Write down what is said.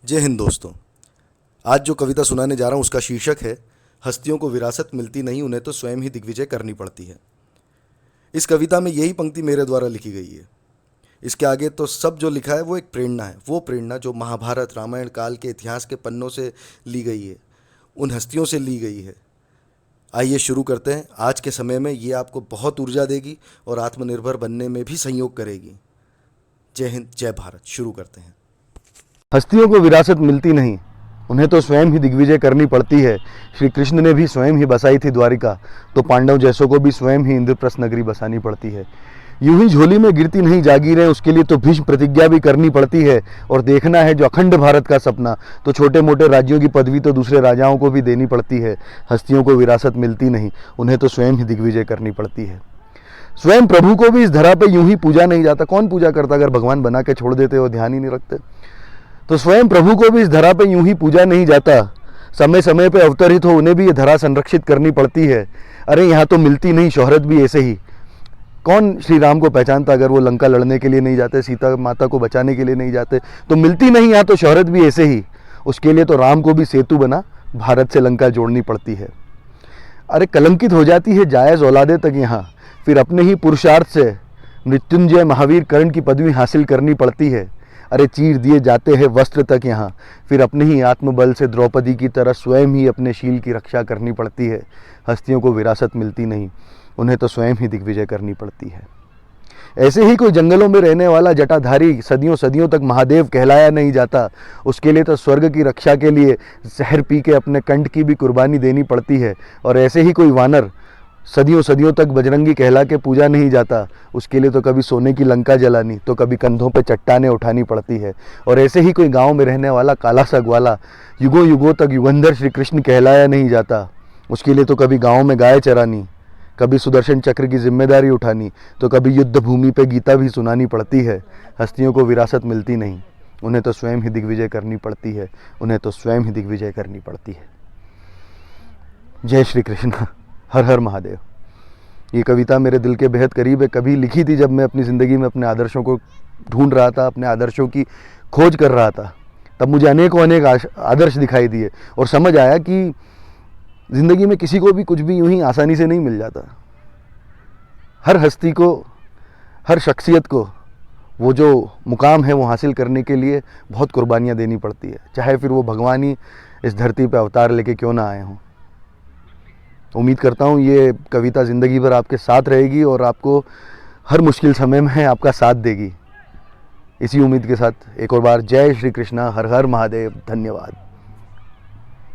जय हिंद दोस्तों। आज जो कविता सुनाने जा रहा हूँ उसका शीर्षक है हस्तियों को विरासत मिलती नहीं, उन्हें तो स्वयं ही दिग्विजय करनी पड़ती है। इस कविता में यही पंक्ति मेरे द्वारा लिखी गई है। इसके आगे तो सब जो लिखा है वो एक प्रेरणा है, वो प्रेरणा जो महाभारत रामायण काल के इतिहास के पन्नों से ली गई है, उन हस्तियों से ली गई है। आइए शुरू करते हैं। आज के समय में ये आपको बहुत ऊर्जा देगी और आत्मनिर्भर बनने में भी सहयोग करेगी। जय हिंद, जय भारत। शुरू करते हैं। हस्तियों को विरासत मिलती नहीं, उन्हें तो स्वयं ही दिग्विजय करनी पड़ती है। श्री कृष्ण ने भी स्वयं ही बसाई थी द्वारिका, तो पांडव जैसों को भी स्वयं ही इंद्रप्रस्थ नगरी बसानी पड़ती है। यूं ही झोली में गिरती नहीं जागीरें, उसके लिए तो भीष्म प्रतिज्ञा भी करनी पड़ती है। और देखना है जो अखंड भारत का सपना, तो छोटे मोटे राज्यों की पदवी तो दूसरे राजाओं को भी देनी पड़ती है। हस्तियों को विरासत मिलती नहीं, उन्हें तो स्वयं ही दिग्विजय करनी पड़ती है। स्वयं प्रभु को भी इस धरा पे यूं ही पूजा नहीं जाता। कौन पूजा करता अगर भगवान बना के छोड़ देते और ध्यान ही नहीं रखते? तो स्वयं प्रभु को भी इस धरा पे यूं ही पूजा नहीं जाता। समय समय पे अवतरित हो उन्हें भी ये धरा संरक्षित करनी पड़ती है। अरे यहाँ तो मिलती नहीं शोहरत भी ऐसे ही। कौन श्री राम को पहचानता अगर वो लंका लड़ने के लिए नहीं जाते, सीता माता को बचाने के लिए नहीं जाते? तो मिलती नहीं यहाँ तो शोहरत भी ऐसे ही। उसके लिए तो राम को भी सेतु बना भारत से लंका जोड़नी पड़ती है। अरे कलंकित हो जाती है जायज़ औलादे तक यहाँ, फिर अपने ही पुरुषार्थ से मृत्युंजय महावीर कर्ण की पदवी हासिल करनी पड़ती है। अरे चीर दिए जाते हैं वस्त्र तक यहाँ, फिर अपने ही आत्मबल से द्रौपदी की तरह स्वयं ही अपने शील की रक्षा करनी पड़ती है। हस्तियों को विरासत मिलती नहीं, उन्हें तो स्वयं ही दिग्विजय करनी पड़ती है। ऐसे ही कोई जंगलों में रहने वाला जटाधारी सदियों सदियों तक महादेव कहलाया नहीं जाता। उसके लिए तो स्वर्ग की रक्षा के लिए जहर पी के अपने कंठ की भी कुर्बानी देनी पड़ती है। और ऐसे ही कोई वानर सदियों सदियों तक बजरंगी कहला के पूजा नहीं जाता। उसके लिए तो कभी सोने की लंका जलानी, तो कभी कंधों पे चट्टानें उठानी पड़ती है। और ऐसे ही कोई गांव में रहने वाला काला सा ग्वाला युगों युगों तक युगंधर श्री कृष्ण कहलाया नहीं जाता। उसके लिए तो कभी गांव में गाय चरानी, कभी सुदर्शन चक्र की जिम्मेदारी उठानी, तो कभी युद्ध भूमि पे गीता भी सुनानी पड़ती है। हस्तियों को विरासत मिलती नहीं, उन्हें तो स्वयं ही दिग्विजय करनी पड़ती है। उन्हें तो स्वयं ही दिग्विजय करनी पड़ती है। जय श्री कृष्ण, हर हर महादेव। ये कविता मेरे दिल के बेहद करीब है। कभी लिखी थी जब मैं अपनी ज़िंदगी में अपने आदर्शों को ढूंढ रहा था, अपने आदर्शों की खोज कर रहा था। तब मुझे अनेकों अनेक आदर्श दिखाई दिए और समझ आया कि ज़िंदगी में किसी को भी कुछ भी यूं ही आसानी से नहीं मिल जाता। हर हस्ती को, हर शख्सियत को वो जो मुकाम है वो हासिल करने के लिए बहुत कुर्बानियाँ देनी पड़ती है, चाहे फिर वो भगवान ही इस धरती पर अवतार लेके क्यों ना आए हों। उम्मीद करता हूँ ये कविता ज़िंदगी भर आपके साथ रहेगी और आपको हर मुश्किल समय में आपका साथ देगी। इसी उम्मीद के साथ एक और बार जय श्री कृष्णा, हर हर महादेव। धन्यवाद।